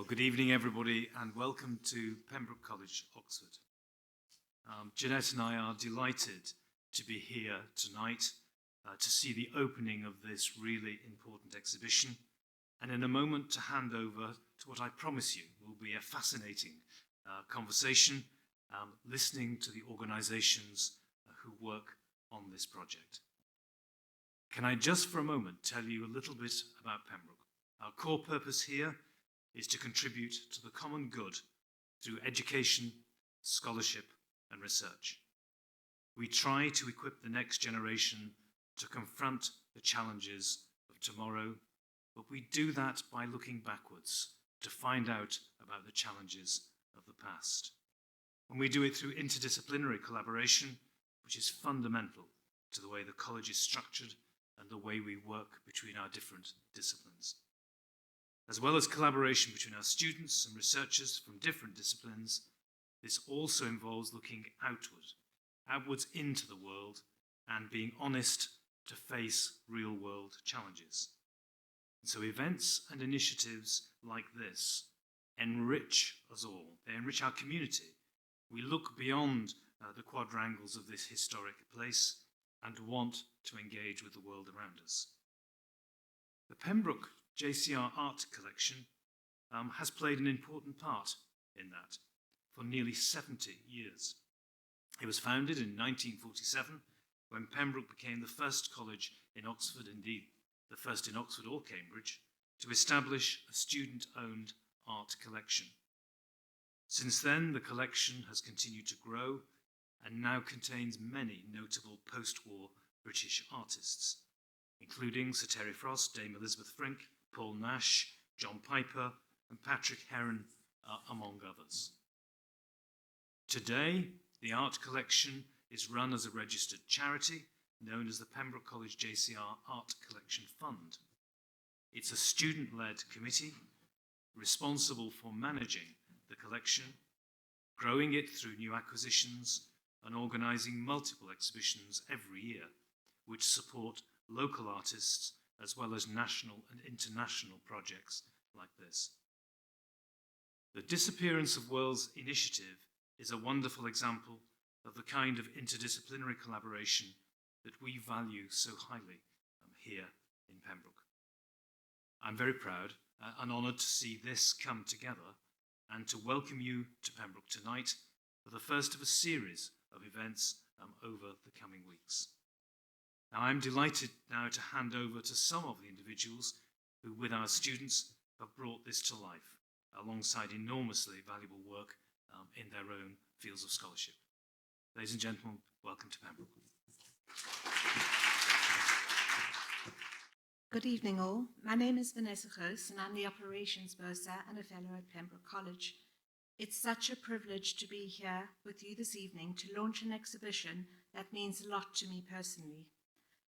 Well, good evening, everybody, and welcome to Pembroke College, Oxford. Jeanette and I are delighted to be here tonight to see the opening of this really important exhibition, and in a moment to hand over to what I promise you will be a fascinating conversation, listening to the organisations who work on this project. Can I just for a moment tell you a little bit about Pembroke? Our core purpose here is to contribute to the common good through education, scholarship, and research. We try to equip the next generation to confront the challenges of tomorrow, but we do that by looking backwards to find out about the challenges of the past. And we do it through interdisciplinary collaboration, which is fundamental to the way the college is structured and the way we work between our different disciplines. As well as collaboration between our students and researchers from different disciplines, this also involves looking outwards into the world, and being honest to face real-world challenges. And so events and initiatives like this enrich us all. They enrich our community. We look beyond the quadrangles of this historic place and want to engage with the world around us. The Pembroke JCR Art Collection has played an important part in that for nearly 70 years. It was founded in 1947 when Pembroke became the first college in Oxford, indeed the first in Oxford or Cambridge, to establish a student-owned art collection. Since then, the collection has continued to grow and now contains many notable post-war British artists, including Sir Terry Frost, Dame Elizabeth Frink, Paul Nash, John Piper, and Patrick Heron, among others. Today, the art collection is run as a registered charity known as the Pembroke College JCR Art Collection Fund. It's a student-led committee responsible for managing the collection, growing it through new acquisitions, and organising multiple exhibitions every year, which support local artists as well as national and international projects like this. The Disappearance of Worlds initiative is a wonderful example of the kind of interdisciplinary collaboration that we value so highly here in Pembroke. I'm very proud and honoured to see this come together and to welcome you to Pembroke tonight for the first of a series of events over the coming weeks. Now, I'm delighted now to hand over to some of the individuals who, with our students, have brought this to life, alongside enormously valuable work in their own fields of scholarship. Ladies and gentlemen, welcome to Pembroke. Good evening all. My name is Vanessa Gouws and I'm the Operations Bursar and a Fellow at Pembroke College. It's such a privilege to be here with you this evening to launch an exhibition that means a lot to me personally.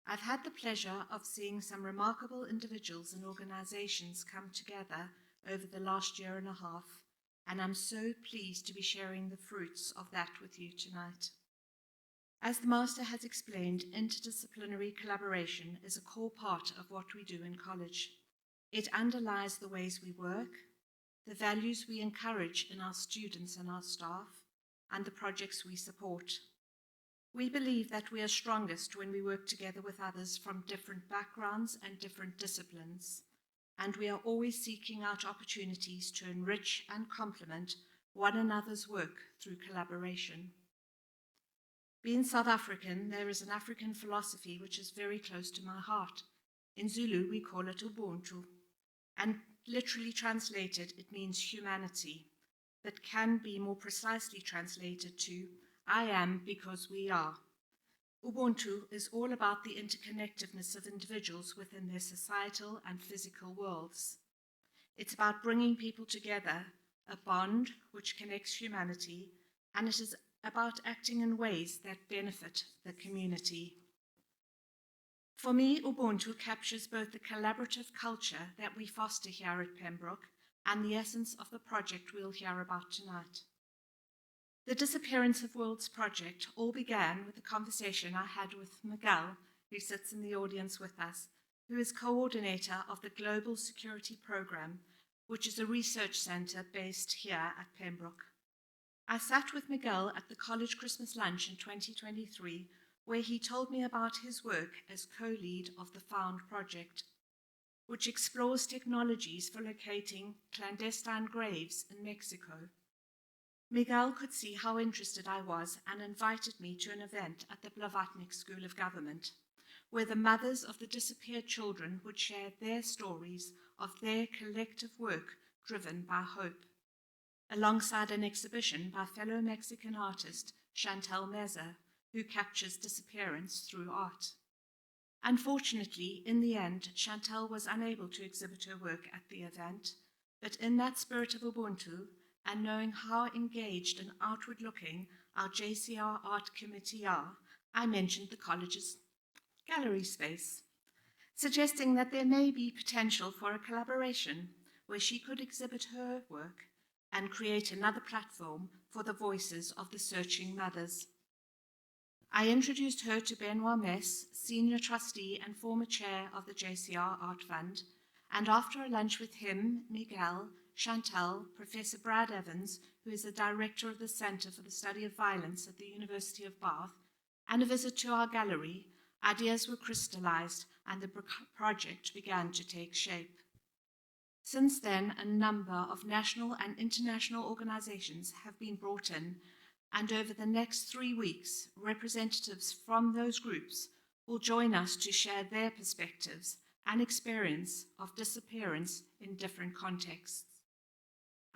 I've had the pleasure of seeing some remarkable individuals and organisations come together over the last year and a half, and I'm so pleased to be sharing the fruits of that with you tonight. As the Master has explained, interdisciplinary collaboration is a core part of what we do in college. It underlies the ways we work, the values we encourage in our students and our staff, and the projects we support. We believe that we are strongest when we work together with others from different backgrounds and different disciplines, and we are always seeking out opportunities to enrich and complement one another's work through collaboration. Being South African, there is an African philosophy which is very close to my heart. In Zulu, we call it Ubuntu, and literally translated, it means humanity, but can be more precisely translated to I am because we are. Ubuntu is all about the interconnectedness of individuals within their societal and physical worlds. It's about bringing people together, a bond which connects humanity, and it is about acting in ways that benefit the community. For me, Ubuntu captures both the collaborative culture that we foster here at Pembroke and the essence of the project we'll hear about tonight. The Disappearance of Worlds project all began with a conversation I had with Miguel, who sits in the audience with us, who is coordinator of the Global Security Program, which is a research centre based here at Pembroke. I sat with Miguel at the college Christmas lunch in 2023, where he told me about his work as co-lead of the Found project, which explores technologies for locating clandestine graves in Mexico. Miguel could see how interested I was and invited me to an event at the Blavatnik School of Government, where the mothers of the disappeared children would share their stories of their collective work driven by hope, alongside an exhibition by fellow Mexican artist Chantal Meza, who captures disappearance through art. Unfortunately, in the end, Chantal was unable to exhibit her work at the event, but in that spirit of Ubuntu, and knowing how engaged and outward-looking our JCR Art Committee are, I mentioned the college's gallery space, suggesting that there may be potential for a collaboration where she could exhibit her work and create another platform for the voices of the searching mothers. I introduced her to Benoit Mess, Senior Trustee and former Chair of the JCR Art Fund, and after a lunch with him, Miguel, Chantal, Professor Brad Evans, who is the Director of the Centre for the Study of Violence at the University of Bath, and a visit to our gallery, ideas were crystallized and the project began to take shape. Since then, a number of national and international organizations have been brought in, and over the next 3 weeks, representatives from those groups will join us to share their perspectives and experience of disappearance in different contexts.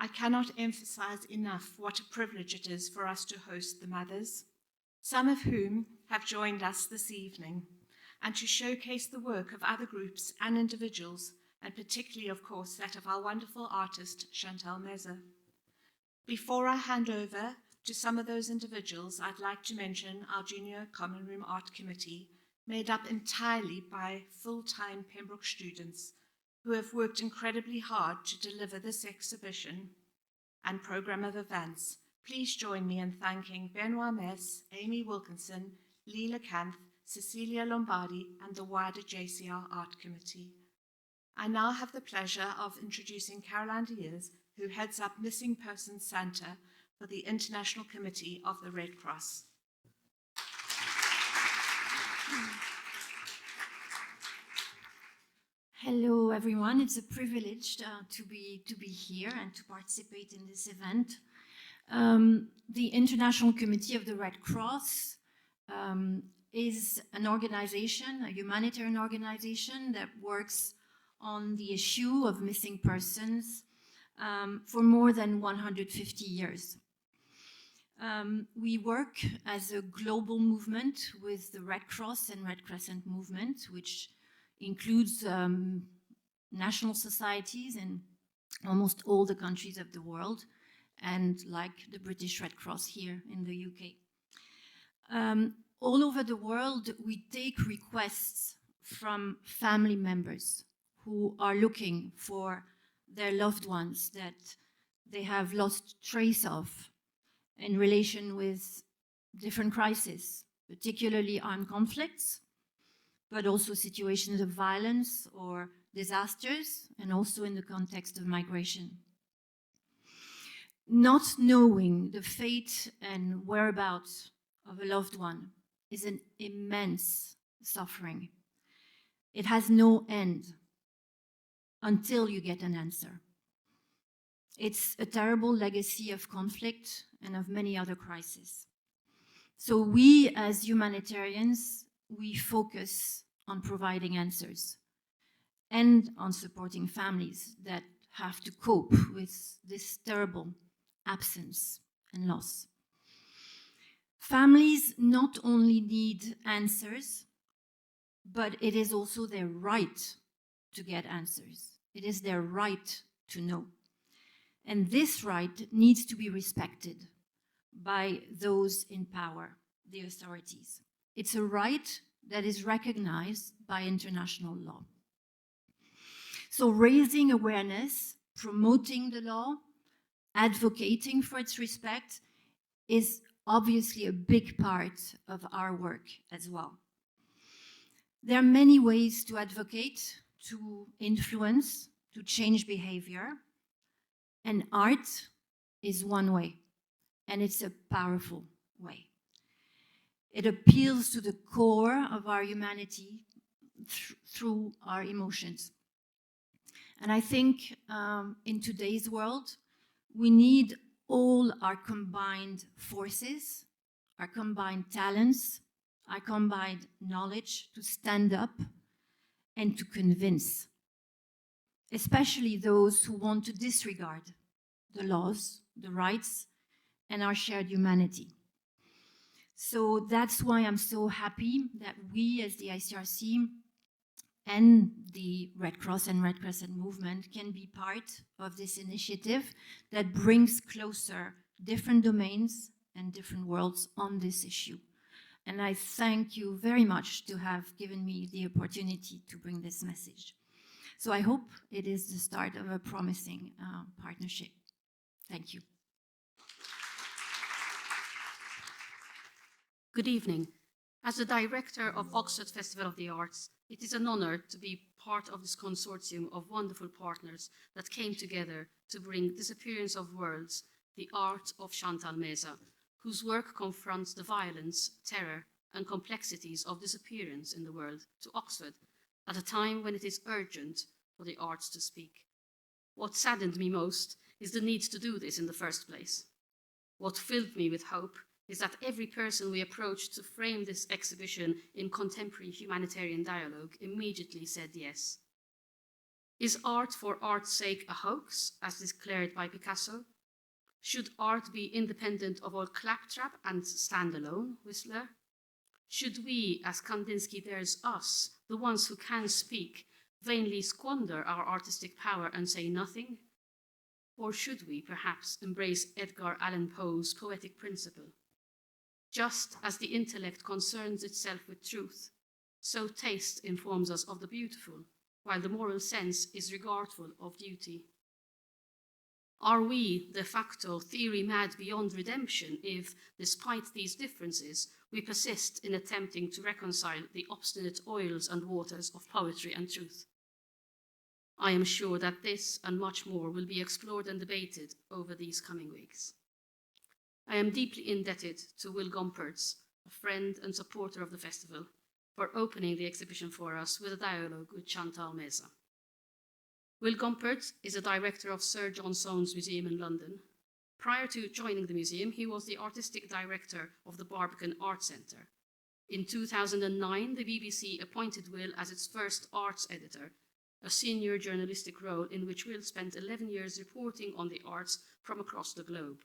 I cannot emphasize enough what a privilege it is for us to host the mothers, some of whom have joined us this evening, and to showcase the work of other groups and individuals, and particularly, of course, that of our wonderful artist, Chantal Meza. Before I hand over to some of those individuals, I'd like to mention our Junior Common Room Art Committee, made up entirely by full-time Pembroke students who have worked incredibly hard to deliver this exhibition and program of events. Please join me in thanking Benoit Mess, Amy Wilkinson, Leela Kanth, Cecilia Lombardi, and the wider JCR Art Committee. I now have the pleasure of introducing Caroline Douilliez, who heads up Missing Persons Centre for the International Committee of the Red Cross. Hello, everyone. It's a privilege to be here and to participate in this event. The International Committee of the Red Cross is an organization, a humanitarian organization that works on the issue of missing persons for more than 150 years. We work as a global movement with the Red Cross and Red Crescent movement, which includes national societies in almost all the countries of the world, and like the British Red Cross here in the UK. All over the world, we take requests from family members who are looking for their loved ones that they have lost trace of in relation with different crises, particularly armed conflicts, but also situations of violence or disasters, and also in the context of migration. Not knowing the fate and whereabouts of a loved one is an immense suffering. It has no end until you get an answer. It's a terrible legacy of conflict and of many other crises. So we, as humanitarians, we focus on providing answers and on supporting families that have to cope with this terrible absence and loss. Families not only need answers, but it is also their right to get answers. It is their right to know. And this right needs to be respected by those in power, the authorities. It's a right that is recognized by international law. So raising awareness, promoting the law, advocating for its respect is obviously a big part of our work as well. There are many ways to advocate, to influence, to change behavior, And art is one way, and it's a powerful way. It appeals to the core of our humanity through our emotions. And I think in today's world, we need all our combined forces, our combined talents, our combined knowledge to stand up and to convince, especially those who want to disregard the laws, the rights, and our shared humanity. So that's why I'm so happy that we as the ICRC and the Red Cross and Red Crescent movement can be part of this initiative that brings closer different domains and different worlds on this issue. And I thank you very much to have given me the opportunity to bring this message. So I hope it is the start of a promising partnership. Thank you. Good evening. As the director of Oxford Festival of the Arts, it is an honor to be part of this consortium of wonderful partners that came together to bring Disappearance of Worlds, the art of Chantal Meza, whose work confronts the violence, terror, and complexities of disappearance in the world to Oxford at a time when it is urgent for the arts to speak. What saddened me most is the need to do this in the first place. What filled me with hope is that every person we approached to frame this exhibition in contemporary humanitarian dialogue immediately said yes. Is art for art's sake a hoax, as declared by Picasso? Should art be independent of all claptrap and stand alone, Whistler? Should we, as Kandinsky dares us, the ones who can speak, vainly squander our artistic power and say nothing? Or should we, perhaps, embrace Edgar Allan Poe's poetic principle? Just as the intellect concerns itself with truth, so taste informs us of the beautiful, while the moral sense is regardful of duty. Are we, de facto, theory mad beyond redemption if, despite these differences, we persist in attempting to reconcile the obstinate oils and waters of poetry and truth? I am sure that this and much more will be explored and debated over these coming weeks. I am deeply indebted to Will Gompertz, a friend and supporter of the festival, for opening the exhibition for us with a dialogue with Chantal Meza. Will Gompertz is a director of Sir John Soane's Museum in London. Prior to joining the museum, he was the artistic director of the Barbican Art Centre. In 2009, the BBC appointed Will as its first arts editor, a senior journalistic role in which Will spent 11 years reporting on the arts from across the globe.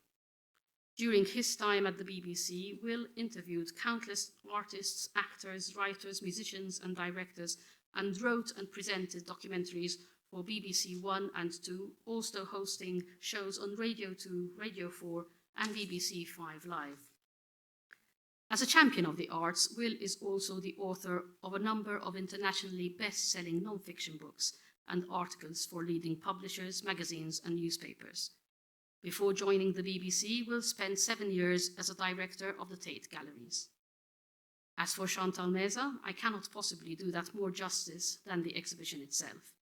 During his time at the BBC, Will interviewed countless artists, actors, writers, musicians, and directors, and wrote and presented documentaries for BBC One and Two, also hosting shows on Radio 2, Radio 4, and BBC 5 Live. As a champion of the arts, Will is also the author of a number of internationally best-selling non-fiction books and articles for leading publishers, magazines, and newspapers. Before joining the BBC, Will spent 7 years as a director of the Tate Galleries. As for Chantal Meza, I cannot possibly do that more justice than the exhibition itself.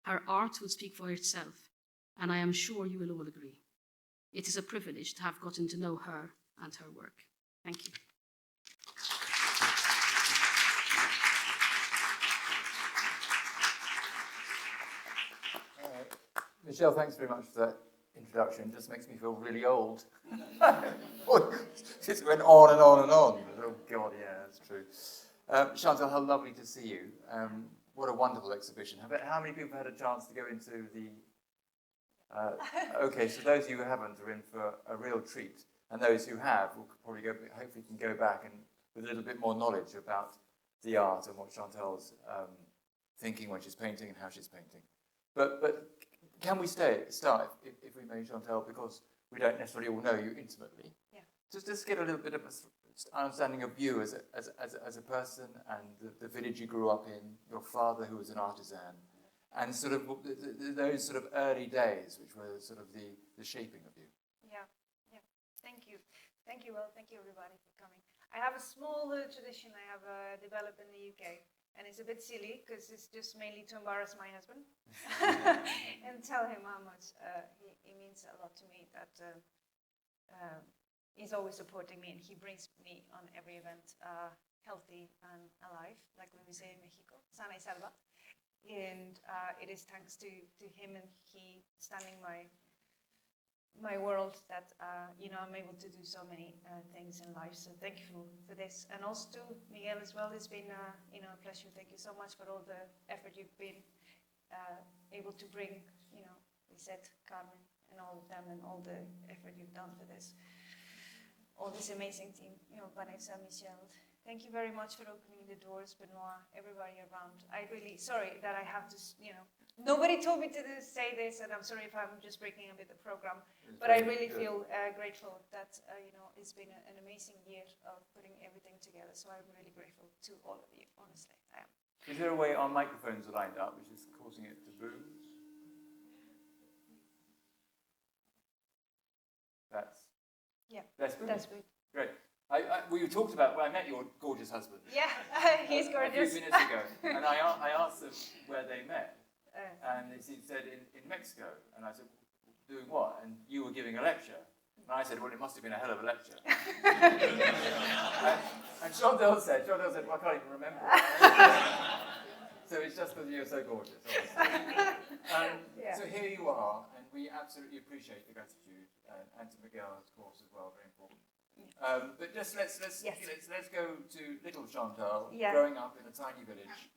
Her art would speak for itself, and I am sure you will all agree. It is a privilege to have gotten to know her and her work. Thank you. Michelle, thanks very much for that introduction. It just makes me feel really old. Just went on and on and on. Oh God, yeah, that's true. Chantal, how lovely to see you. What a wonderful exhibition. How many people had a chance to go into the... okay, so those of you who haven't are in for a real treat. And those who have will probably hopefully can go back and with a little bit more knowledge about the art and what Chantal's thinking when she's painting and how she's painting. But can we start, if we may, Chantal, because we don't necessarily all know you intimately. Yeah. Just get a little bit of an understanding of you as a person and the village you grew up in, your father who was an artisan, and sort of those sort of early days, which were sort of the shaping of you. Yeah. Thank you. Thank you, Will. Thank you, everybody, for coming. I have a small tradition I have developed in the UK. And it's a bit silly because it's just mainly to embarrass my husband and tell him how much he means a lot to me, that he's always supporting me and he brings me on every event healthy and alive, like we say in Mexico, sana y salva. And it is thanks to him and he standing my world that I'm able to do so many things in life. So thank you for this, and also to Miguel as well. It's been a pleasure. Thank you so much for all the effort you've been able to bring. We said Carmen and all of them, and all the effort you've done for this. All this amazing team. Vanessa, Michelle. Thank you very much for opening the doors, Benoit, everybody around. Sorry that I have to, nobody told me to say this, and I'm sorry if I'm just breaking a bit the program, but I really feel grateful that, it's been an amazing year of putting everything together, so I'm really grateful to all of you, honestly, I am. Is there a way our microphones are lined up, which is causing it to boom? That's good. Great. We talked about, I met your gorgeous husband. Yeah, he's gorgeous. A few minutes ago, and I asked them where they met, and he said in Mexico, and I said, doing what? And you were giving a lecture, and I said, well, it must have been a hell of a lecture. and Chantal said, well, I can't even remember. So it's just because you're so gorgeous, obviously. So here you are, and we absolutely appreciate the gratitude, and to Miguel, of course, as well, very important. But just let's go to little Chantal, growing up in a tiny village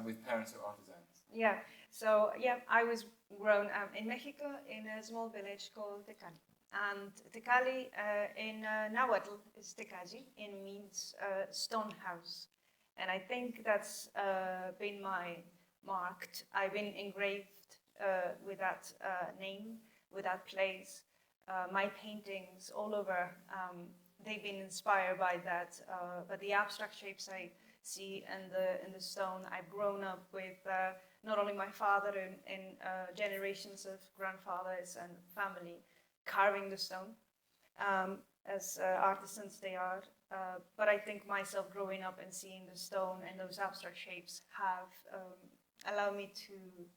with parents who are artisans. Yeah. So I was grown up in Mexico in a small village called Tecali, and Tecali in Nahuatl is Tecaji, and means stone house, and I think that's been marked. I've been engraved with that name, with that place. My paintings all over. They've been inspired by that, but the abstract shapes I see in the stone. I've grown up with not only my father and generations of grandfathers and family carving the stone as artisans they are. But I think myself growing up and seeing the stone and those abstract shapes have allowed me to,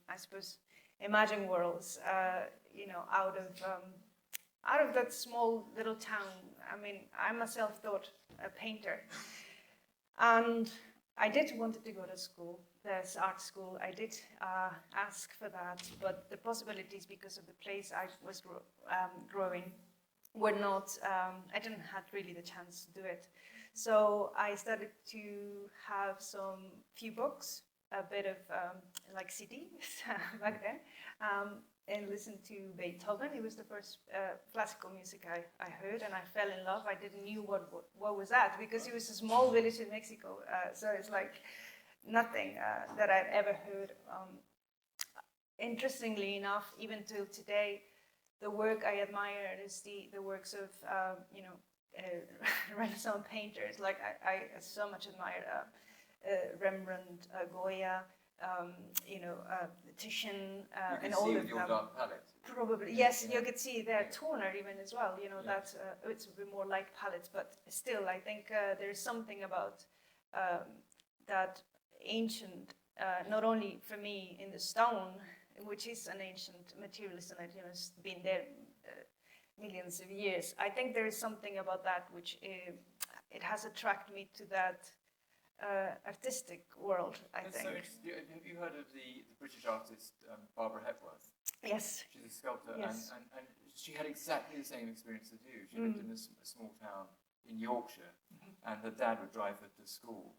I suppose, imagine worlds, out of that small little town. I mean, I'm a self-taught painter, and I did wanted to go to school. There's art school. I did ask for that, but the possibilities, because of the place I was growing, were not. I didn't have really the chance to do it. So I started to have few books, a bit of like CDs back then. And listened to Beethoven. It was the first classical music I heard, and I fell in love. I didn't know what was that, because it was a small village in Mexico, so it's like nothing that I've ever heard. Interestingly enough, even till today, the work I admire is the works of Renaissance painters. Like I so much admire Rembrandt, Goya. Titian, and all of them. You can see with your dark palette. Probably, yes. You could see their toner even as well. That it's a bit more like palettes, but still, I think there's something about that ancient. Not only for me in the stone, which is an ancient material, isn't it? It's been there millions of years. I think there is something about that which it has attracted me to that. Artistic world, I think. So have you heard of the British artist Barbara Hepworth? Yes. She's a sculptor, yes. and she had exactly the same experience as you. She lived in a small town in Yorkshire, and her dad would drive her to school,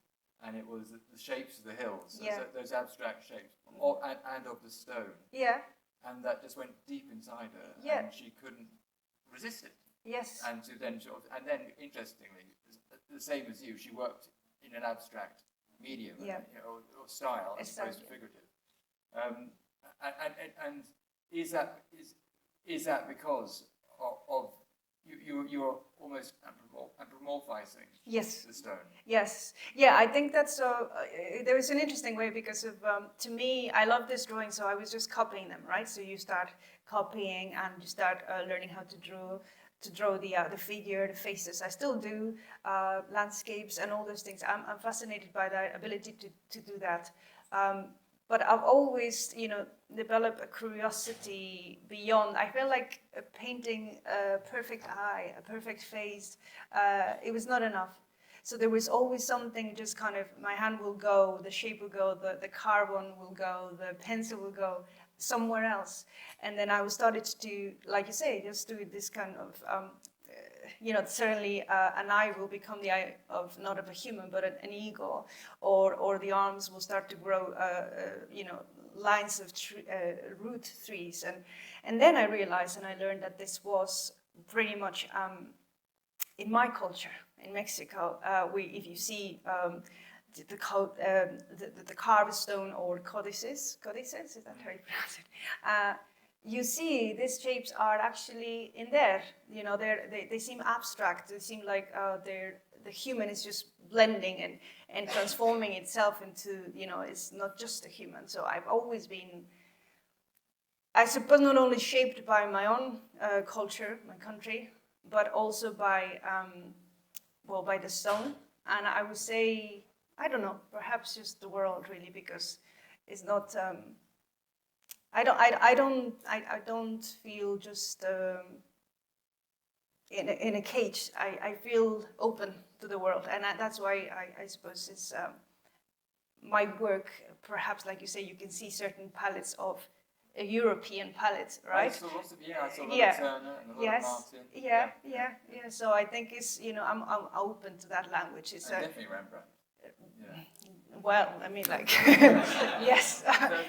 and it was the shapes of the hills, those abstract shapes, and of the stone. Yeah. And that just went deep inside her, and she couldn't resist it. Yes. And then interestingly, the same as you, she worked in an abstract medium or style as opposed to figurative. And is that because of you're almost anthropomorphizing the stone? Yes. Yeah, I think that's there was an interesting way because of to me, I love this drawing, so I was just copying them, right? So you start copying and you start learning how to draw draw the figure, the faces. I still do landscapes and all those things. I'm fascinated by that ability to do that. But I've always, developed a curiosity beyond. I feel like painting a perfect eye, a perfect face, it was not enough. So there was always something, just kind of, my hand will go, the shape will go, the carbon will go, the pencil will go somewhere else. And then I started to do, like you say, just do this kind of, certainly an eye will become the eye of, not of a human, but an eagle, or the arms will start to grow, lines of root trees. And then I realized and I learned that this was pretty much in my culture, in Mexico, if you see the carved stone or codices, is that how you pronounce it? You see these shapes are actually in there. They seem abstract. They seem like the human is just blending and transforming itself into, it's not just a human. So I've always been, I suppose, not only shaped by my own culture, my country, but also by the stone. And I would say, I don't know, perhaps just the world really, because it's not. I don't feel just in a cage. I feel open to the world, and that's why I suppose it's my work. Perhaps, like you say, you can see certain palettes of a European palette, right? I saw lots of Turner and a lot Yes. of Martin. Yeah. So I think it's I'm open to that language. It's definitely Rembrandt. Well, I mean, like, yes.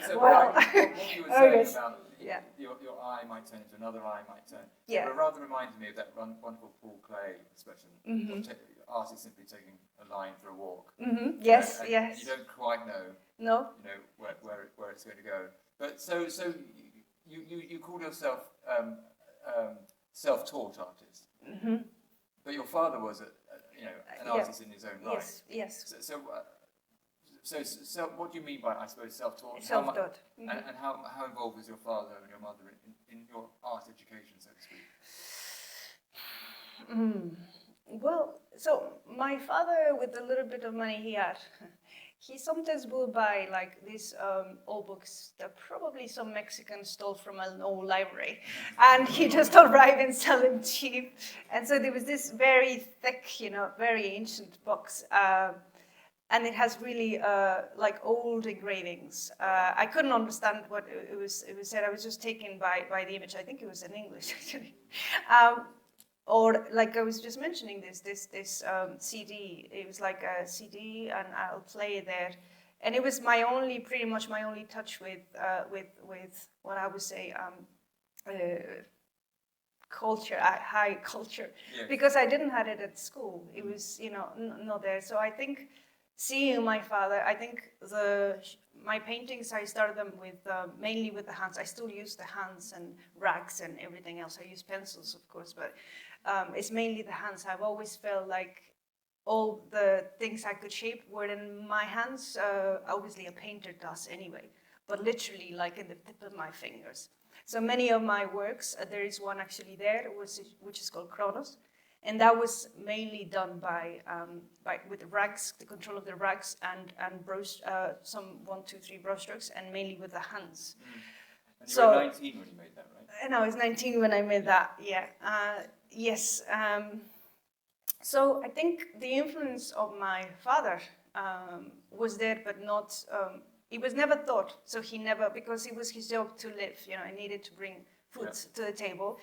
So well, what you were saying yes. about Yeah. your eye might turn into another eye might turn. Yeah. It rather reminded me of that wonderful Paul Klee expression. Art is simply taking a line for a walk. Yes, and yes. You don't quite know. No. Where it's going to go. But so you call yourself self-taught artist. But your father was an artist in his own right. Yes. So what do you mean by, I suppose, self-taught? Self-taught. And how involved was your father and your mother in your art education, so to speak? Well, so my father, with the little bit of money he had, he sometimes would buy like these old books that probably some Mexican stole from an old library, and he just arrive and sell them cheap. And so there was this very thick, very ancient books. And it has really like old engravings. I couldn't understand what it was said. I was just taken by the image. I think it was in English actually. Or like I was just mentioning this CD. It was like a CD, and I'll play there. And it was pretty much my only touch with what I would say culture, high culture, because I didn't have it at school. It was not there. So I think. Seeing my father, I think my paintings, I started them with mainly with the hands. I still use the hands and rags and everything else. I use pencils, of course, but it's mainly the hands. I've always felt like all the things I could shape were in my hands. Obviously, a painter does anyway, but literally like in the tip of my fingers. So many of my works, there is one actually there, which is called Kronos. And that was mainly done by with the rags, the control of the rags, and brush, some 1, 2, 3 brush strokes, and mainly with the hands. And you were 19 when you made that, right? And I was 19 when I made that. Yeah. Yes. So I think the influence of my father was there, but not. It was never thought. So he never, because it was his job to live. I needed to bring food to the table.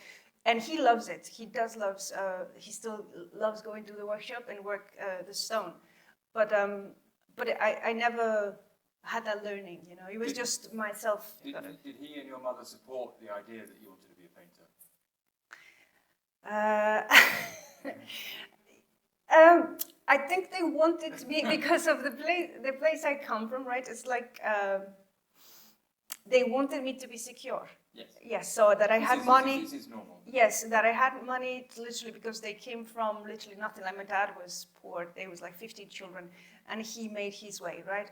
And he loves it. He still loves going to the workshop and work the stone. But I never had that learning, It was just myself. Did he and your mother support the idea that you wanted to be a painter? I think they wanted me because of the place I come from, right? It's like they wanted me to be secure. Yes, so that I had money. This is normal. Yes, that I had money literally because they came from literally nothing. Like my dad was poor. There was like 15 children, and he made his way, right?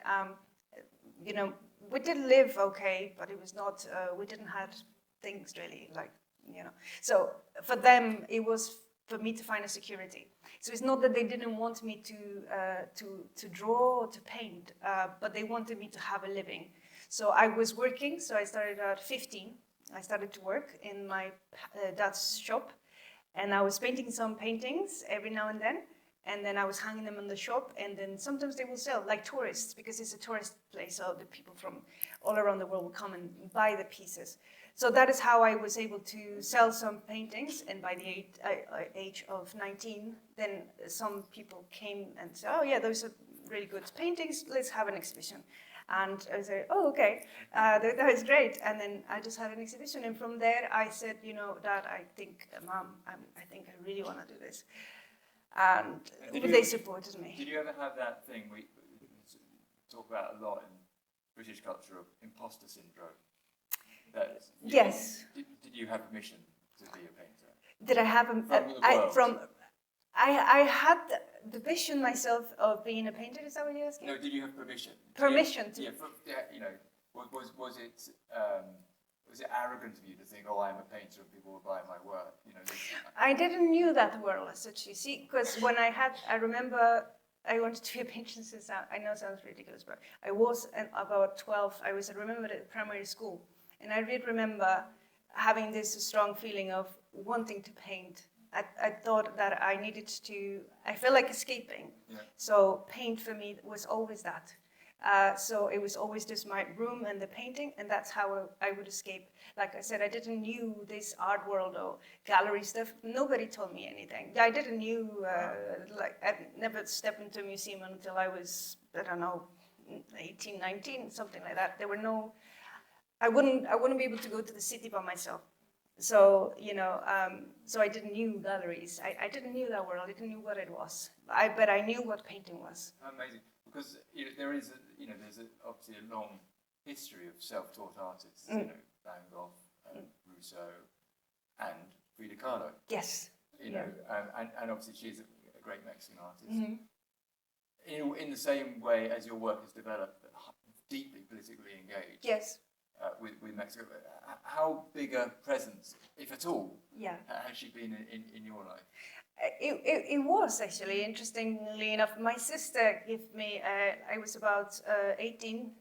We did live okay, but it was not. We didn't have things really like you know. So for them, it was for me to find a security. So it's not that they didn't want me to draw or to paint, but they wanted me to have a living. So I was working, so I started at 15. I started to work in my dad's shop, and I was painting some paintings every now and then I was hanging them in the shop, and then sometimes they will sell, like tourists, because it's a tourist place, so the people from all around the world will come and buy the pieces. So that is how I was able to sell some paintings, and by the age of 19, then some people came and said, oh yeah, those are really good paintings, let's have an exhibition. And I said, oh, okay, that is great. And then I just had an exhibition, and from there I said, you know, Dad, I think, Mom, I think I really want to do this. And they supported me. Did you ever have that thing we talk about a lot in British culture of imposter syndrome? Yes. Did you have permission to be a painter? Did I have I had the vision myself of being a painter. Is that what you're asking? No. Did you have permission? Permission to. Yeah. You know, was it arrogant of you to think, oh, I'm a painter and people will buy my work? You know. I didn't knew that world as such. You see, because when I remember. I wanted to be a painter since I know it sounds ridiculous, but I was about 12. I remember at primary school, and I really remember having this strong feeling of wanting to paint. I thought that I needed to. I felt like escaping. Yeah. So paint for me was always that. So it was always just my room and the painting, and that's how I would escape. Like I said, I didn't knew this art world or gallery stuff. Nobody told me anything. I didn't knew, like I never stepped into a museum until I was, I don't know, 18, 19, something like that. There were no, I wouldn't be able to go to the city by myself. So, you know, so I didn't knew galleries. I didn't knew that world. I didn't knew what it was. But I knew what painting was. Amazing. Because there is, there's obviously a long history of self-taught artists, you know, Van Gogh, Rousseau, and Frida Kahlo. Yes. You know, and obviously she's a great Mexican artist. Mm-hmm. In the same way as your work has developed, deeply politically engaged. Yes. With Mexico, how big a presence, if at all, has she been in your life? It was actually, interestingly enough, my sister gave me, I was about 18,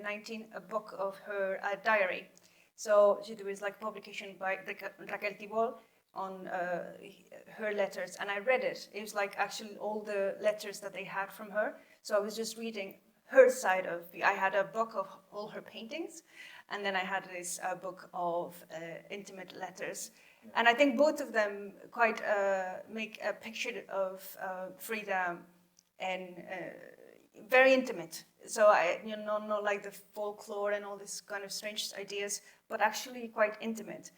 19, a book of her diary. So she was like publication by Raquel Tibol on her letters, and I read it. It was like actually all the letters that they had from her. So I was just reading her side of, I had a book of all her paintings, and then I had this book of intimate letters. And I think both of them quite make a picture of Frida and very intimate. So not like the folklore and all this kind of strange ideas, but actually quite intimate.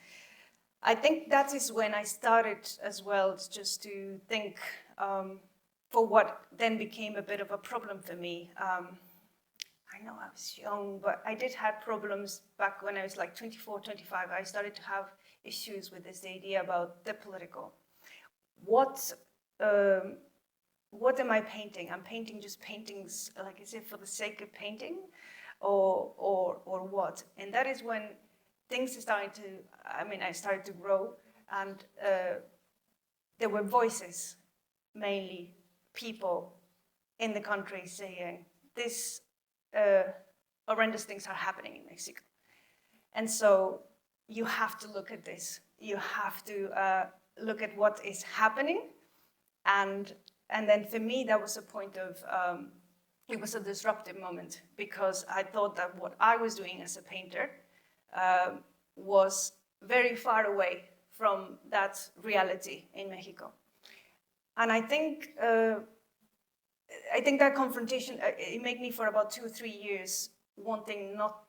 I think that is when I started as well just to think for what then became a bit of a problem for me. I know I was young, but I did have problems back when I was like 24, 25. I started to have issues with this idea about the political. What am I painting? I'm painting just paintings, like I said, for the sake of painting, or what? And that is when things started to, I started to grow, and there were voices, mainly people in the country saying, this horrendous things are happening in Mexico. And so you have to look at this. You have to look at what is happening. And then for me, that was a point of, it was a disruptive moment, because I thought that what I was doing as a painter was very far away from that reality in Mexico. And I think that confrontation, it made me for about 2 or 3 years wanting not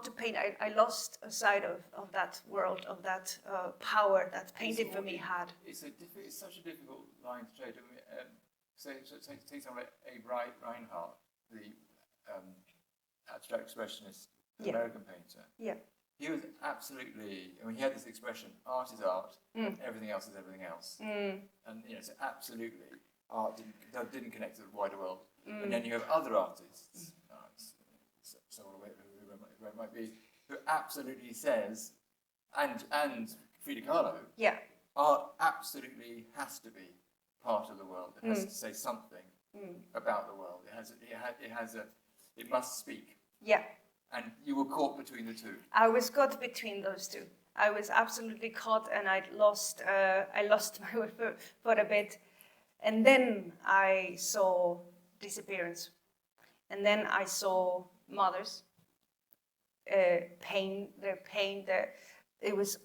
to paint. I lost a side of that world, of that power that painting for me had. It's such a difficult line to trade. So take someone like Abe Reinhardt, the abstract expressionist American painter. Yeah. He was absolutely, he had this expression, art is art, everything else is everything else. And so absolutely, art didn't connect to the wider world. And then you have other artists, so it might be, who absolutely says, and Frida Kahlo, Yeah. art absolutely has to be part of the world. It has to say something about the world. It must speak. Yeah. And you were caught between the two. I was caught between those two. I was absolutely caught, and I lost my way for a bit. And then I saw Disappearance. And then I saw mothers, pain. It was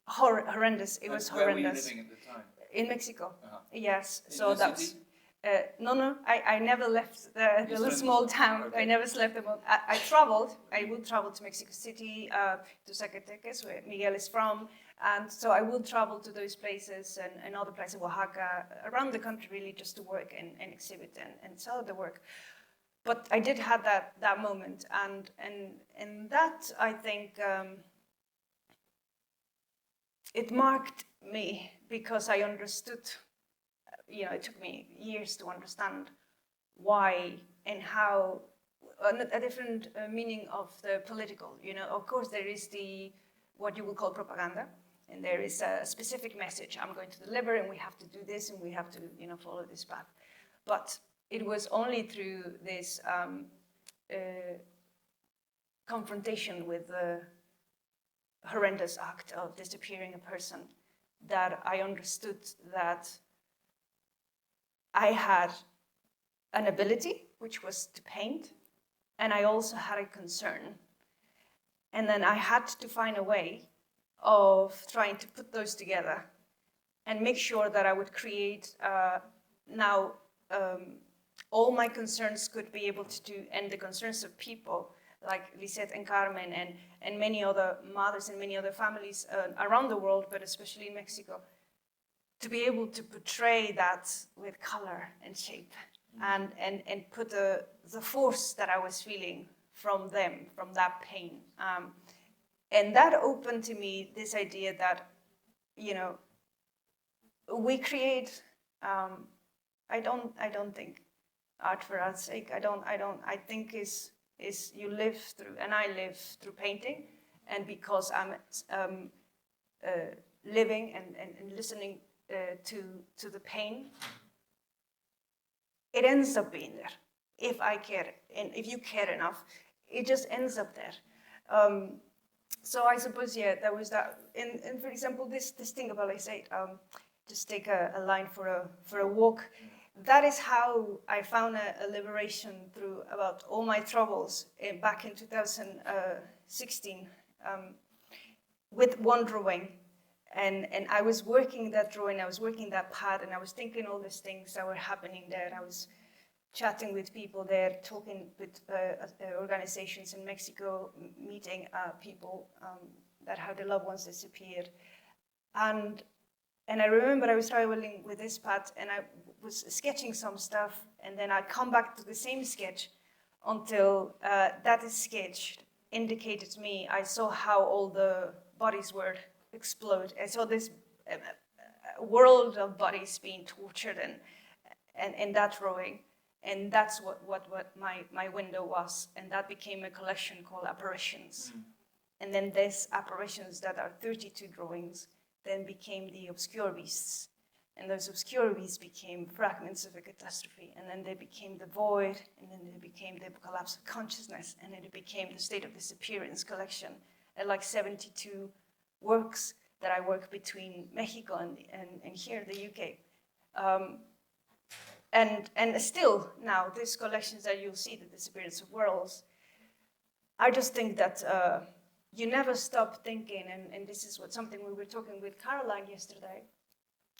horrendous. It was Where horrendous. were you living at the time? In Mexico. Uh-huh. Yes. In So the that's. city? No. I never left the little small town. Okay. I never left them. I traveled. I will travel to Mexico City, to Zacatecas, where Miguel is from. And so I will travel to those places and other places, Oaxaca, around the country really, just to work and exhibit and sell the work. But I did have that moment, and that, I think, it marked me because I understood, it took me years to understand why and how, a different meaning of the political. Of course, there is what you would call propaganda, and there is a specific message I'm going to deliver, and we have to do this, and we have to, follow this path. But it was only through this confrontation with the horrendous act of disappearing a person that I understood that I had an ability, which was to paint, and I also had a concern. And then I had to find a way of trying to put those together and make sure that I would create all my concerns could be able to do, and the concerns of people like Lisette and Carmen and many other mothers and many other families around the world, but especially in Mexico, to be able to portray that with color and shape and put the force that I was feeling from them, from that pain. And that opened to me this idea that, we create, I don't think art for art's sake. I think is you live through, and I live through painting, and because I'm living and listening to the pain, it ends up being there. If I care, and if you care enough, it just ends up there. So I suppose, there was that. And for example, this thing about, I say, just take a line for a walk. That is how I found a liberation through about all my troubles back in 2016 with one drawing. And I was working that drawing, I was working that pad, and I was thinking all these things that were happening there. I was chatting with people there, talking with organizations in Mexico, meeting people that had their loved ones disappeared. And I remember I was traveling with this pad, and I was sketching some stuff, and then I'd come back to the same sketch until that sketch indicated to me. I saw how all the bodies were explode. I saw this world of bodies being tortured, and that drawing, and that's what my window was, and that became a collection called Apparitions. And then these apparitions that are 32 drawings then became the obscure beasts. And those obscure beasts became fragments of a catastrophe. And then they became the void, and then they became the collapse of consciousness, and then it became the State of Disappearance collection. And like 72 works that I work between Mexico and here, the UK. And still now, these collections that you'll see, the Disappearance of Worlds, I just think that you never stop thinking, and this is something we were talking with Caroline yesterday.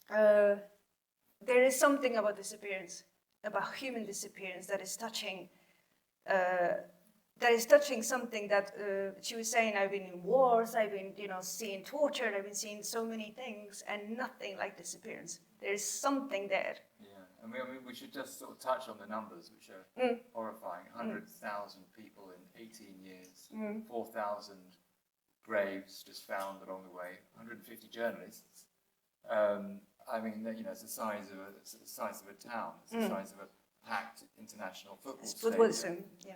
There is something about disappearance, about human disappearance, that is touching something that she was saying. I've been in wars, I've been seeing torture, I've been seeing so many things, and nothing like disappearance. There is something there. Yeah, I mean, we should just sort of touch on the numbers, which are horrifying. 100,000 people in 18 years, 4,000 graves just found along the way, 150 journalists. I mean, it's the size of a town. It's the size of packed international football Football stadium. soon, yeah.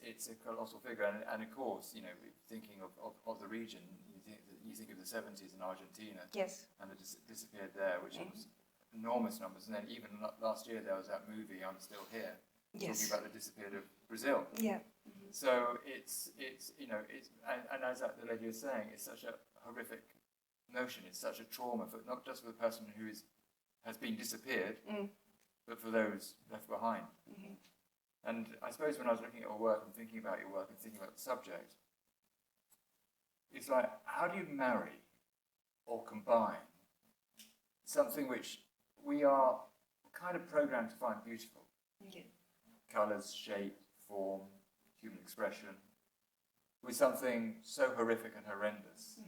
It's a colossal figure, and of course, you know, thinking of the region, you think of the 70s in Argentina, Yes. and the disappeared there, which was enormous numbers, and then even last year there was that movie, I'm Still Here, Yes. talking about the disappeared of Brazil. Yeah. So it's you know, and as the lady was saying, it's such a horrific notion, it's such a trauma, for not just for the person who has been disappeared, but for those left behind. And I suppose when I was looking at your work and thinking about your work and thinking about the subject, it's like, how do you marry or combine something which we are kind of programmed to find beautiful? Yeah. Colours, shape, form, human expression, with something so horrific and horrendous.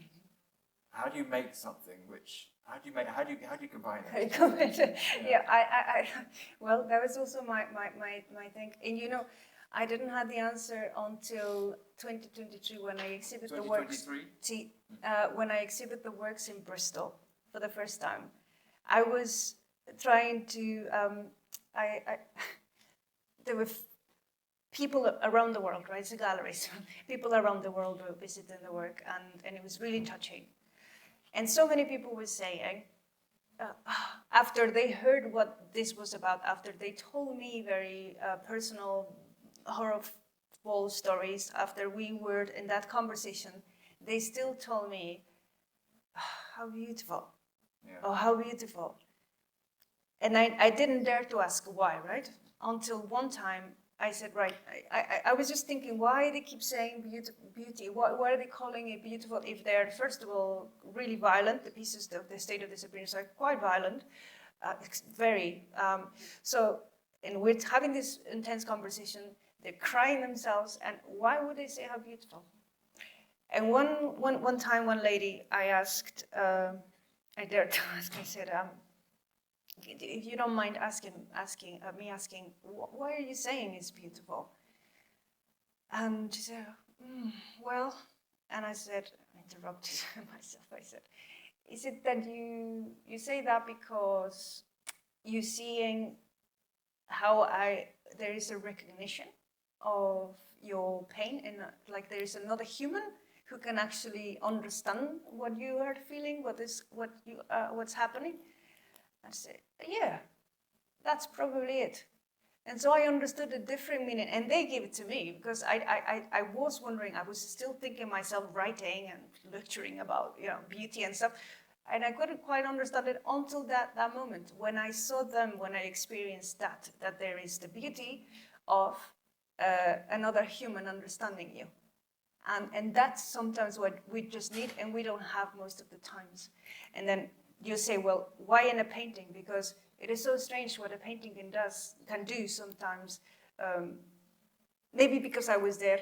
How do you make something which, how do you combine that? Yeah, well, that was also my thing. And you know, I didn't have the answer until 2023 when I exhibit the works. 2023? When I exhibit the works in Bristol for the first time. I was trying to, there were people around the world, right? It's a gallery, so people around the world were visiting the work, and it was really touching. And so many people were saying, after they heard what this was about, after they told me very personal, horrible stories, after we were in that conversation, they still told me, how beautiful, oh, how beautiful. And I didn't dare to ask why, right? Until one time I said, right, I was just thinking, why they keep saying beauty? Why are they calling it beautiful if they're, first of all, really violent? The pieces of the State of Disappearance are quite violent, very. And we're having this intense conversation, they're crying themselves, and why would they say how beautiful? And one time, one lady, I asked, I dared to ask, I said, if you don't mind me asking, why are you saying it's beautiful? And she said, well, and I said, I interrupted myself, I said, is it that you say that because you're seeing how there is a recognition of your pain, and like there is another human who can actually understand what you are feeling, what's happening? I said, yeah, that's probably it. And so I understood a different meaning, and they gave it to me because I was wondering, I was still thinking myself writing and lecturing about beauty and stuff, and I couldn't quite understand it until that moment when I saw them, when I experienced that there is the beauty of another human understanding you, and that's sometimes what we just need, and we don't have most of the times. And then you say, well, why in a painting? Because it is so strange what a painting can do sometimes. Maybe because I was there,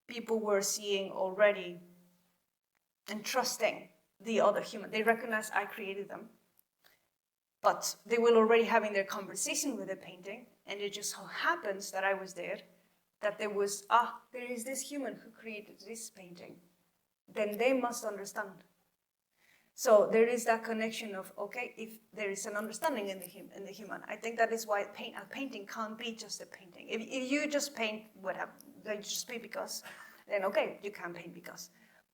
people were seeing already and trusting the other human. They recognize I created them, but they were already having their conversation with the painting, and it just so happens that I was there, that there is this human who created this painting. Then they must understand. So there is that connection of, okay, if there is an understanding in the human, I think that is why a painting can't be just a painting. If you just paint whatever, you just paint because, then okay, you can paint because.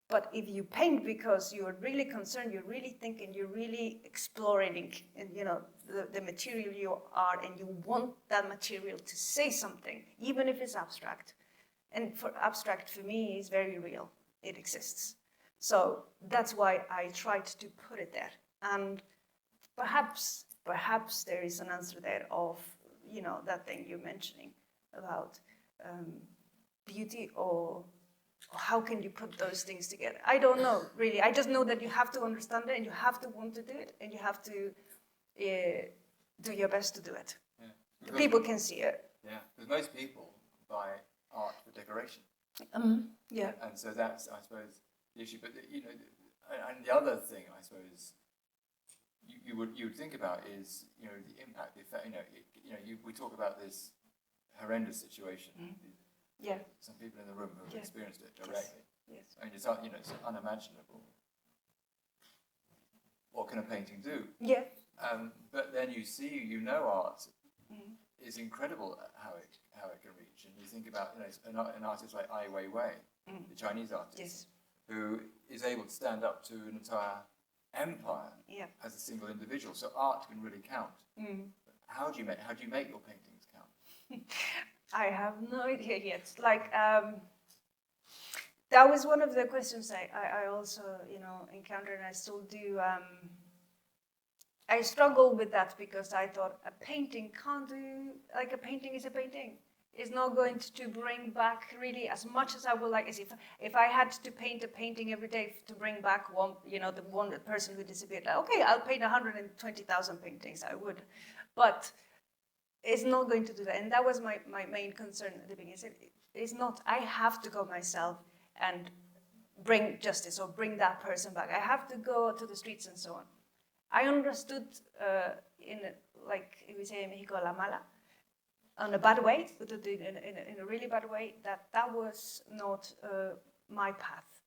But if you paint because you're really concerned, you're really thinking, you're really exploring, and the material you are, and you want that material to say something, even if it's abstract. And abstract for me is very real. It exists. So that's why I tried to put it there. And perhaps there is an answer there of, that thing you're mentioning about beauty, or how can you put those things together? I don't know, really. I just know that you have to understand it, and you have to want to do it, and you have to do your best to do it. Yeah. People can see it. Yeah, because most people buy art for decoration. Yeah. And so that's, I suppose, the issue. But and the other thing, I suppose, you would think about is the impact, the effect. We talk about this horrendous situation. Yeah. Some people in the room who have experienced it directly. Yes. I mean, it's unimaginable. What can a painting do? Yeah. But then you see, art is incredible how it can reach. And you think about, you know, an artist like Ai Weiwei, the Chinese artist, Yes. who is able to stand up to an entire empire as a single individual. So art can really count. How do you make your paintings count? I have no idea yet. Like, that was one of the questions I also, you know, encountered, and I still do. I struggled with that because I thought a painting can't do, like, a painting is a painting. It's not going to bring back really as much as I would like. As if I had to paint a painting every day to bring back one, you know, the one person who disappeared. Like, okay, I'll paint 120,000 paintings. I would, but it's not going to do that. And that was my main concern at the beginning. It's not. I have to go myself and bring justice or bring that person back. I have to go to the streets and so on. I understood like we say in Mexico, la mala, in a bad way, but in a really bad way, that was not my path.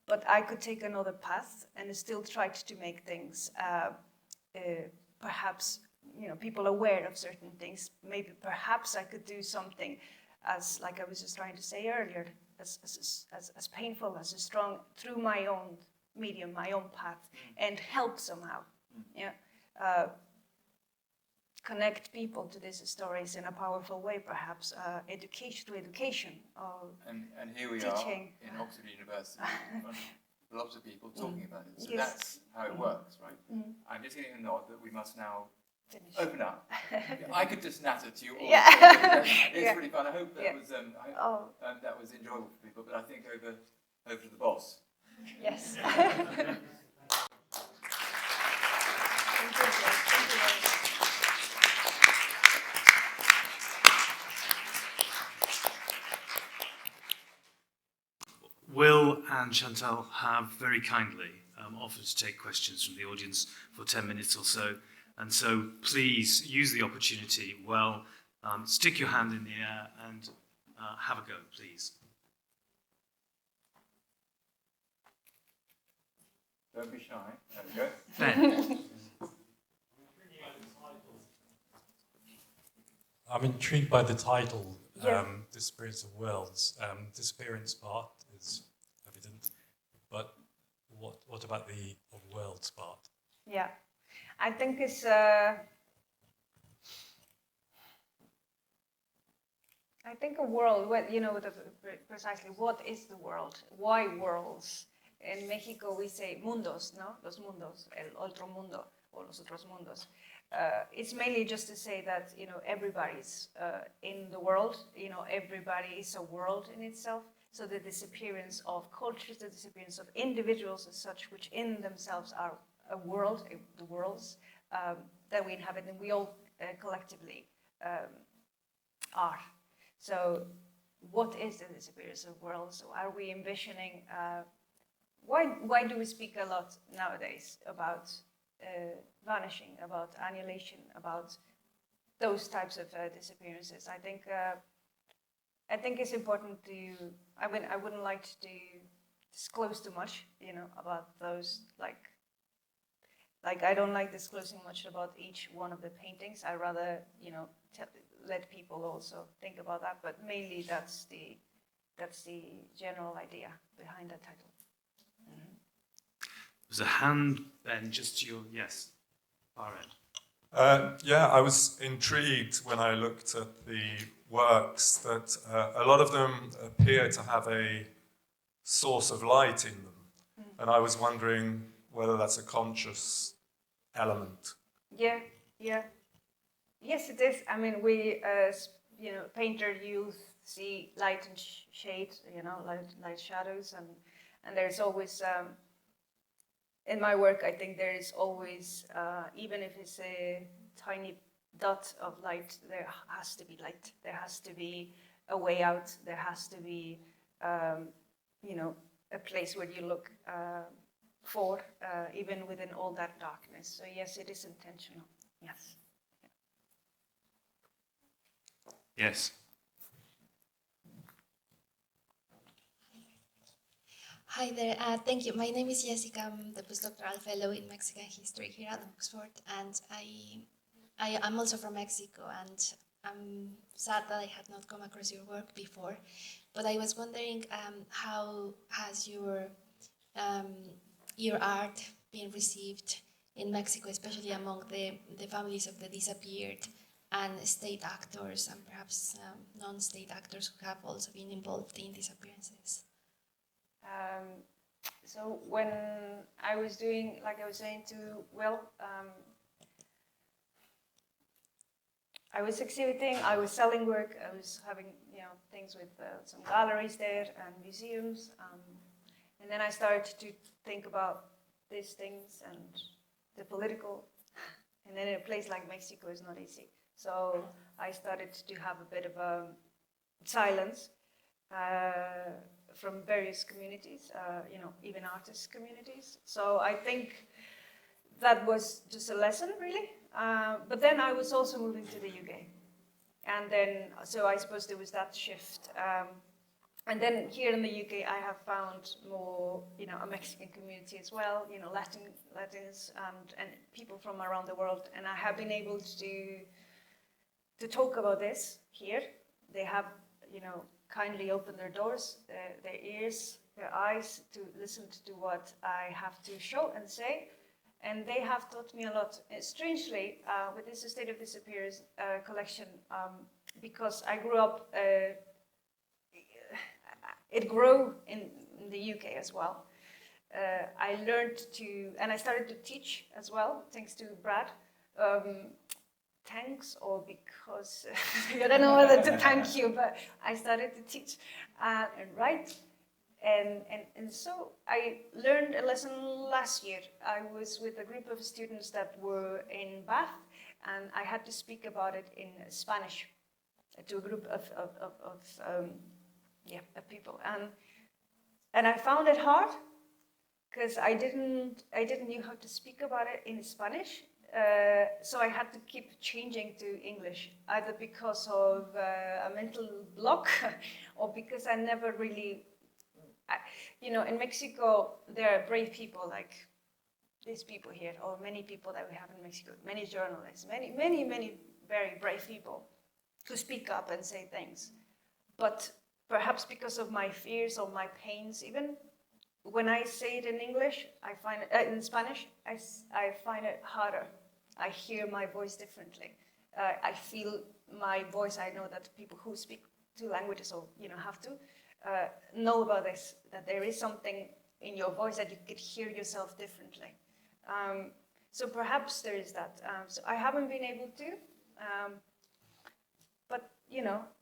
But I could take another path and still tried to make things perhaps, you know, people aware of certain things. Maybe perhaps I could do something as, like I was just trying to say earlier, as painful, as strong, through my own medium, my own path, and help somehow. Connect people to these stories in a powerful way, perhaps education. And here we teaching. Are in Oxford University, in front of lots of people talking about it. So Yes. that's how it works, right? I'm just getting a nod that we must now Finish. open up. I could just natter to you all. Yeah. It's really fun. I hope that was that was enjoyable for people. But I think over to the boss. Yes. Will and Chantal have very kindly offered to take questions from the audience for 10 minutes or so. And so please use the opportunity well. Stick your hand in the air and have a go, please. Don't be shy. There we go. Ben. I'm intrigued by the title, Disappearance of Worlds. Disappearance part is evident, but what about the of worlds part? Yeah, I think it's. I think a world. Precisely what is the world? Why worlds? In Mexico, we say mundos, no? Los mundos, el otro mundo, or los otros mundos. It's mainly just to say that, you know, everybody's in the world, you know, everybody is a world in itself. So the disappearance of cultures, the disappearance of individuals as such, which in themselves are a world, the worlds that we inhabit, and we all collectively are. So what is the disappearance of worlds? Are we envisioning, why do we speak a lot nowadays about vanishing, about annihilation, about those types of disappearances? I think it's important to. I wouldn't like to disclose too much, you know, about those. Like I don't like disclosing much about each one of the paintings. I rather, you know, let people also think about that. But mainly that's the general idea behind that title. There's a hand, Ben, just to your, yes, far end. I was intrigued when I looked at the works that a lot of them appear to have a source of light in them. And I was wondering whether that's a conscious element. Yeah. Yes, it is. I mean, we, you know, painter, you see light and shade, you know, light shadows, and there's always, in my work, I think there is always, even if it's a tiny dot of light, there has to be light. There has to be a way out. There has to be, you know, a place where you look for, even within all that darkness. So yes, it is intentional. Yes. Yes. Hi there, thank you. My name is Jessica. I'm the postdoctoral fellow in Mexican history here at Oxford, and I'm also from Mexico, and I'm sad that I had not come across your work before, but I was wondering how has your art been received in Mexico, especially among the families of the disappeared and state actors and perhaps non-state actors who have also been involved in disappearances? So when I was doing, like I was saying to Will, I was exhibiting, I was selling work, I was having things with some galleries there and museums, and then I started to think about these things and the political, and then in a place like Mexico is not easy. So I started to have a bit of a silence from various communities, even artist communities. So I think that was just a lesson, really. But then I was also moving to the UK. And then, so I suppose there was that shift. And then here in the UK, I have found more, a Mexican community as well, Latins and people from around the world. And I have been able to talk about this here. They have, kindly opened their doors, their ears, their eyes to listen to what I have to show and say. And they have taught me a lot. Strangely, with this State of Disappearance collection, because I grew up, it grew in the UK as well. I learned and I started to teach as well, thanks to Brad. Thanks, or because, I don't know whether to thank you, but I started to teach and write. And so I learned a lesson last year. I was with a group of students that were in Bath, and I had to speak about it in Spanish to a group of people. And I found it hard because I didn't know how to speak about it in Spanish. So I had to keep changing to English, either because of a mental block or because I never really. In Mexico, there are brave people like these people here, or many people that we have in Mexico, many journalists, many very brave people who speak up and say things. But perhaps because of my fears or my pains, even when I say it in English, I find it, in Spanish, I find it harder. I hear my voice differently. I feel my voice. I know that people who speak two languages or have to. Know about this, that there is something in your voice that you could hear yourself differently. So perhaps there is that. So I haven't been able to, but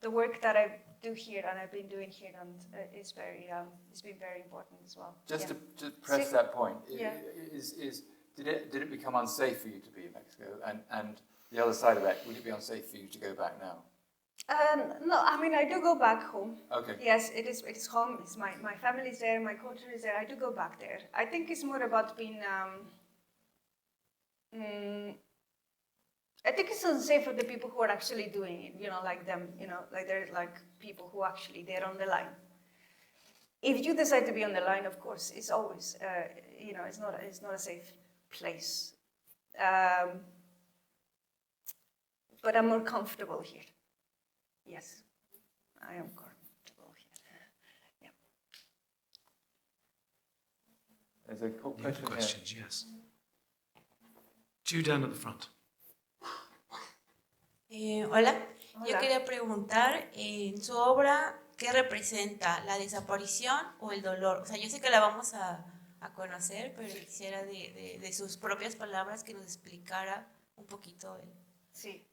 the work that I do here and I've been doing here and is very, it's been very important as well. Just to press that point, did it become unsafe for you to be in Mexico? And the other side of that, would it be unsafe for you to go back now? No, I mean, I do go back home. Okay. Yes, it's home. It's my family is there, my culture is there. I do go back there. I think it's more about being, I think it's unsafe for the people who are actually doing it, like them, like they're like people who actually, they're on the line. If you decide to be on the line, of course, it's always, it's not a safe place. But I'm more comfortable here. Yes, I am comfortable here. Yeah. There's a question Any other questions? Yes. Two down at the front. Hola, yo quería preguntar, en su obra, ¿qué representa la desaparición o el dolor? O sea, yo sé que la vamos a conocer, pero quisiera de sus propias palabras que nos explicara un poquito. Sí.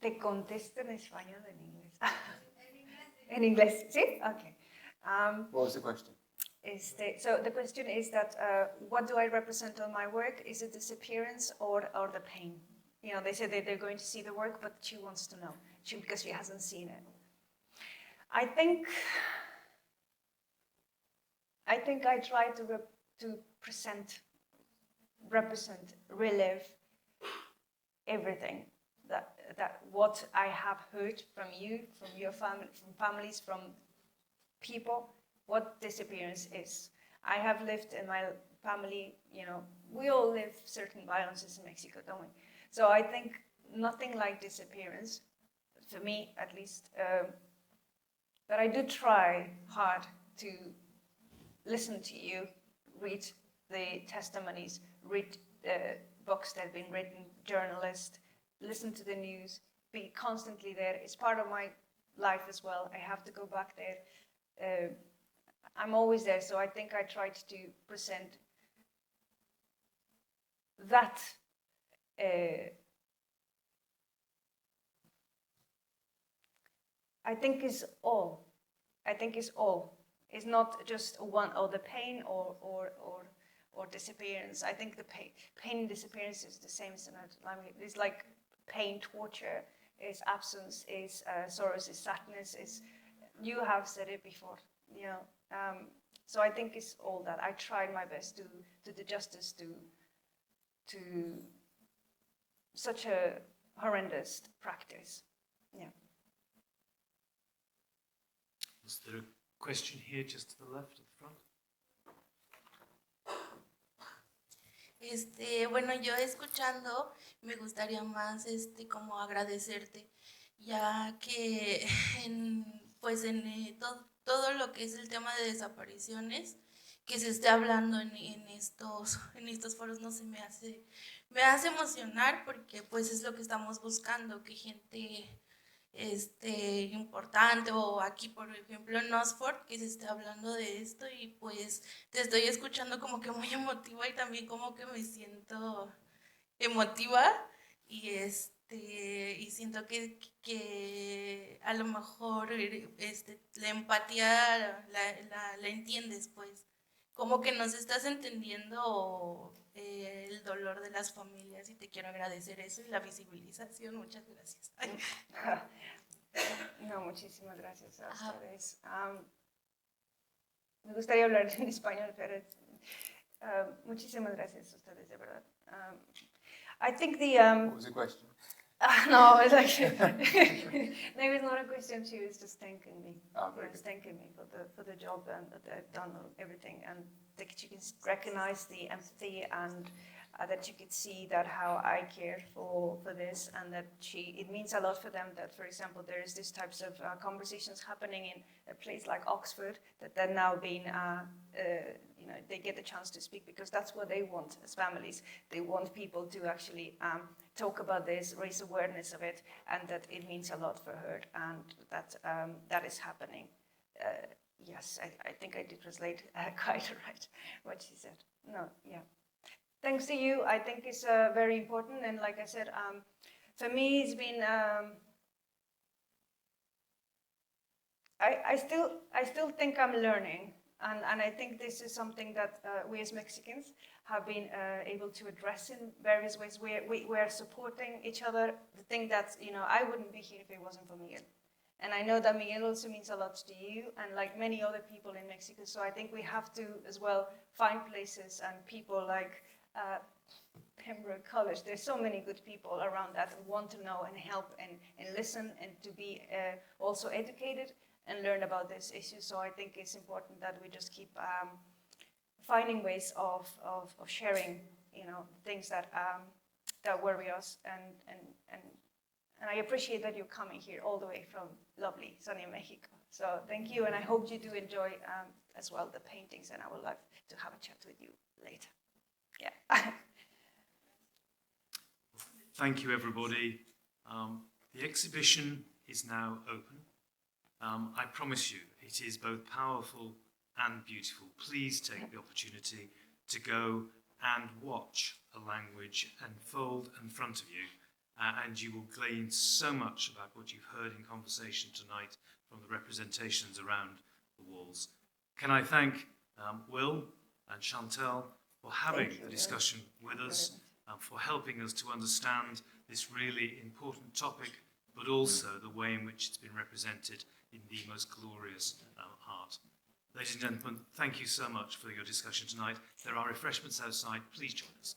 Te contesto en español o en inglés. En inglés, ¿sí? Okay. What was the question? So the question is that what do I represent on my work? Is it disappearance or the pain? They say that they're going to see the work, but she wants to know because she hasn't seen it. I think I try to represent, relive everything that what I have heard from you, from your family, from families, from people, what disappearance is. I have lived in my family, we all live certain violences in Mexico, don't we? So I think nothing like Disappearance, for me at least, but I do try hard to listen to you, read the testimonies, read books that have been written, journalists, listen to the news, be constantly there. It's part of my life as well. I have to go back there. I'm always there, so I think I tried to present that I think is all. I think is all. It's not just one or the pain or disappearance. I think the pain and disappearance is the same. It's like pain, torture, is absence, is sorrows, is sadness. Is you have said it before, you know. So I think it's all that. I tried my best to do the justice to such a horrendous practice. Yeah. Is there a question here just to the left at the front? Bueno, yo escuchando, me gustaría más como agradecerte, ya que pues en todo lo que es el tema de desapariciones, que se esté hablando en estos foros, no sé, me hace emocionar, porque pues es lo que estamos buscando, que gente importante, o aquí por ejemplo en Oxford, que se esté hablando de esto, y pues te estoy escuchando como que muy emotiva, y también como que me siento emotiva, y y siento que a lo mejor la empatía la entiendes, pues como que nos estás entendiendo el dolor de las familias, y te quiero agradecer eso y la visibilización. Muchas gracias. No, muchísimas gracias a ustedes. Me gustaría hablar en español, pero muchísimas gracias a ustedes, de verdad. I think the... What was the question? No, it's like no, it's not a question. She was just thanking me. Thanking me for the job and that I've done everything, and that you can recognize the empathy, and that you could see that how I care for this, and that it means a lot for them that, for example, there is these types of conversations happening in a place like Oxford, that they're now being you know, they get the chance to speak, because that's what they want as families. They want people to actually talk about this, raise awareness of it, and that it means a lot for her, and that that is happening. Yes, I think I did translate quite right what she said. No, yeah. Thanks to you, I think it's very important, and like I said, for me it's been. I still think I'm learning. And I think this is something that we as Mexicans have been able to address in various ways. We're supporting each other. The thing that, you know, I wouldn't be here if it wasn't for Miguel. And I know that Miguel also means a lot to you, and like many other people in Mexico. So I think we have to as well find places and people like Pembroke College. There's so many good people around that want to know and help and listen, and to be also educated and learn about this issue. So I think it's important that we just keep finding ways of sharing, you know, things that that worry us, and I appreciate that you're coming here all the way from lovely sunny Mexico. So thank you, and I hope you do enjoy as well the paintings, and I would like to have a chat with you later. Yeah. Thank you, everybody. The exhibition is now open. I promise you, it is both powerful and beautiful. Please take the opportunity to go and watch a language unfold in front of you, and you will glean so much about what you've heard in conversation tonight from the representations around the walls. Can I thank Will and Chantal for having the discussion with us, for helping us to understand this really important topic, but also the way in which it's been represented in the most glorious art. Ladies and gentlemen, thank you so much for your discussion tonight. There are refreshments outside. Please join us.